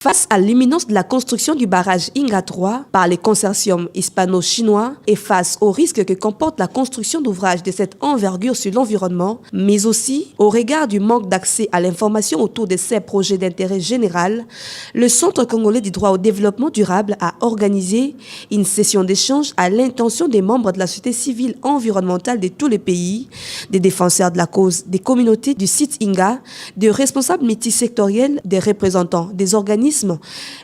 Face à l'imminence de la construction du barrage Inga 3 par les consortiums hispano-chinois et face au risque que comporte la construction d'ouvrages de cette envergure sur l'environnement, mais aussi au regard du manque d'accès à l'information autour de ces projets d'intérêt général, le Centre congolais du droit au développement durable a organisé une session d'échange à l'intention des membres de la société civile environnementale de tous les pays, des défenseurs de la cause des communautés du site Inga, des responsables multisectoriels, des représentants des organismes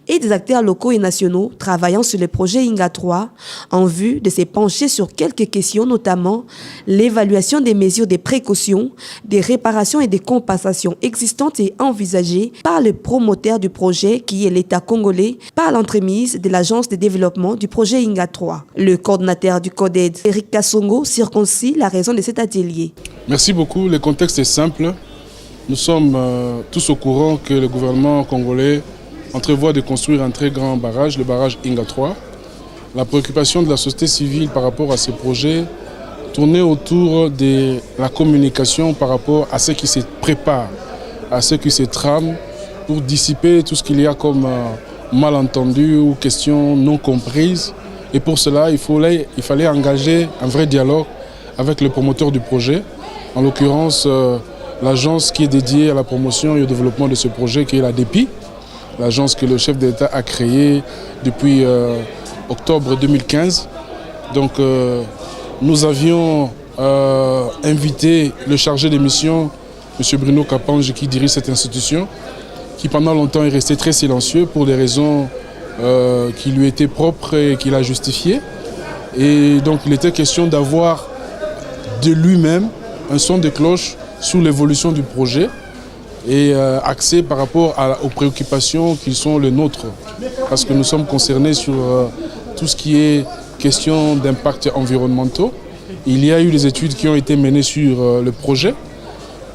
et des acteurs locaux et nationaux travaillant sur le projet Inga 3 en vue de se pencher sur quelques questions, notamment l'évaluation des mesures de précaution, des réparations et des compensations existantes et envisagées par le promoteur du projet qui est l'État congolais par l'entremise de l'Agence de développement du projet Inga 3. Le coordinateur du CODED, Eric Kassongo, circoncis la raison de cet atelier. Merci beaucoup. Le contexte est simple. Nous sommes tous au courant que le gouvernement congolais entrevoit de construire un très grand barrage, le barrage Inga 3. La préoccupation de la société civile par rapport à ces projets tournait autour de la communication par rapport à ce qui se prépare, à ce qui se trame pour dissiper tout ce qu'il y a comme malentendu ou questions non comprises. Et pour cela, il fallait engager un vrai dialogue avec le promoteur du projet, en l'occurrence l'agence qui est dédiée à la promotion et au développement de ce projet, qui est la DEPI, l'agence que le chef de l'État a créée depuis octobre 2015. Donc nous avions invité le chargé de mission, M. Bruno Kapange, qui dirige cette institution, qui pendant longtemps est resté très silencieux pour des raisons qui lui étaient propres et qu'il a justifiées. Et donc il était question d'avoir de lui-même un son de cloche sur l'évolution du projet et axé par rapport aux préoccupations qui sont les nôtres. Parce que nous sommes concernés sur tout ce qui est question d'impact environnementaux. Il y a eu des études qui ont été menées sur le projet,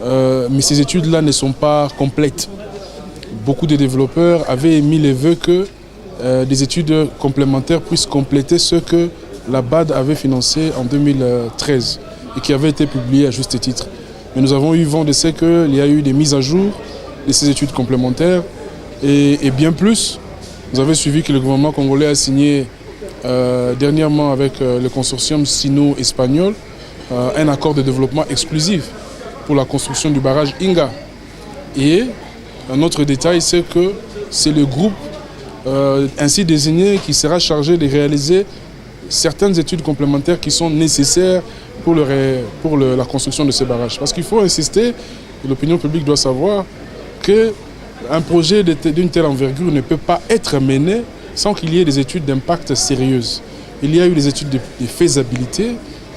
mais ces études-là ne sont pas complètes. Beaucoup de développeurs avaient émis les vœux que des études complémentaires puissent compléter ce que la BAD avait financé en 2013 et qui avait été publié à juste titre. Mais nous avons eu vent de ce qu'il y a eu des mises à jour de ces études complémentaires et bien plus. Vous avez suivi que le gouvernement congolais a signé dernièrement avec le consortium sino-espagnol un accord de développement exclusif pour la construction du barrage Inga. Et un autre détail, c'est que c'est le groupe ainsi désigné qui sera chargé de réaliser certaines études complémentaires qui sont nécessaires pour la construction de ces barrages. Parce qu'il faut insister, et l'opinion publique doit savoir, qu'un projet d'une telle envergure ne peut pas être mené sans qu'il y ait des études d'impact sérieuses. Il y a eu des études de faisabilité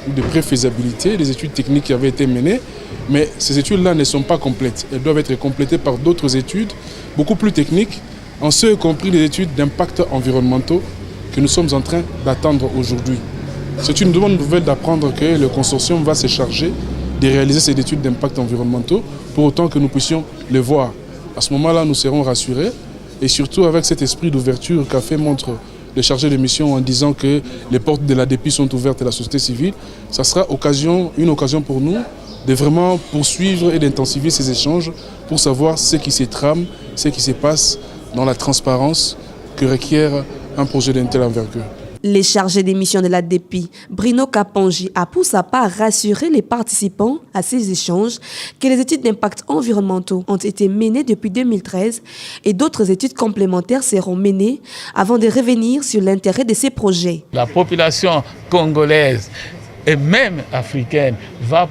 ou de préfaisabilité, des études techniques qui avaient été menées, mais ces études-là ne sont pas complètes. Elles doivent être complétées par d'autres études beaucoup plus techniques, en ce compris les études d'impact environnementaux que nous sommes en train d'attendre aujourd'hui. C'est une bonne nouvelle d'apprendre que le consortium va se charger de réaliser ces études d'impact environnementaux pour autant que nous puissions les voir. À ce moment-là, nous serons rassurés et surtout avec cet esprit d'ouverture qu'a fait montre le chargé de mission en disant que les portes de la DEPI sont ouvertes à la société civile, ça sera une occasion pour nous de vraiment poursuivre et d'intensifier ces échanges pour savoir ce qui se trame, ce qui se passe dans la transparence que requiert un projet d'une telle envergure. Les chargés des missions de la DEPI, Bruno Kapanji, a pour sa part rassuré les participants à ces échanges que les études d'impact environnementaux ont été menées depuis 2013 et d'autres études complémentaires seront menées avant de revenir sur l'intérêt de ces projets. La population congolaise et même africaine va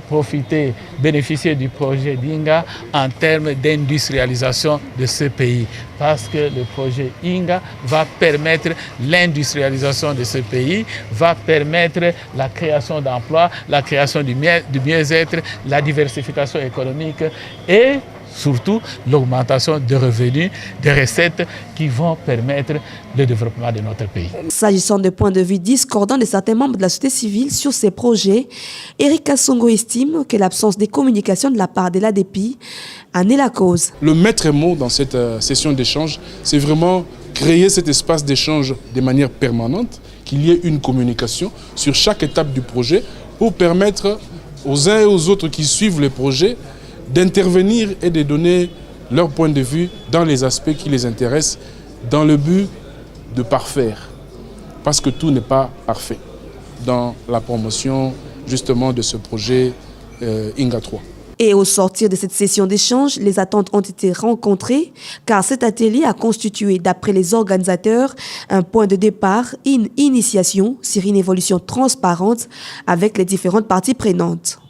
bénéficier du projet d'Inga en termes d'industrialisation de ce pays. Parce que le projet Inga va permettre l'industrialisation de ce pays, va permettre la création d'emplois, la création du mieux-être, la diversification économique et surtout l'augmentation de revenus, des recettes qui vont permettre le développement de notre pays. S'agissant de points de vue discordants de certains membres de la société civile sur ces projets, Eric Kassongo estime que l'absence de communication de la part de l'ADEPI en est la cause. Le maître mot dans cette session d'échange, c'est vraiment créer cet espace d'échange de manière permanente, qu'il y ait une communication sur chaque étape du projet pour permettre aux uns et aux autres qui suivent le projet d'intervenir et de donner leur point de vue dans les aspects qui les intéressent dans le but de parfaire, parce que tout n'est pas parfait dans la promotion justement de ce projet INGA 3. Et au sortir de cette session d'échange, les attentes ont été rencontrées car cet atelier a constitué, d'après les organisateurs, un point de départ, une initiation sur une évolution transparente avec les différentes parties prenantes.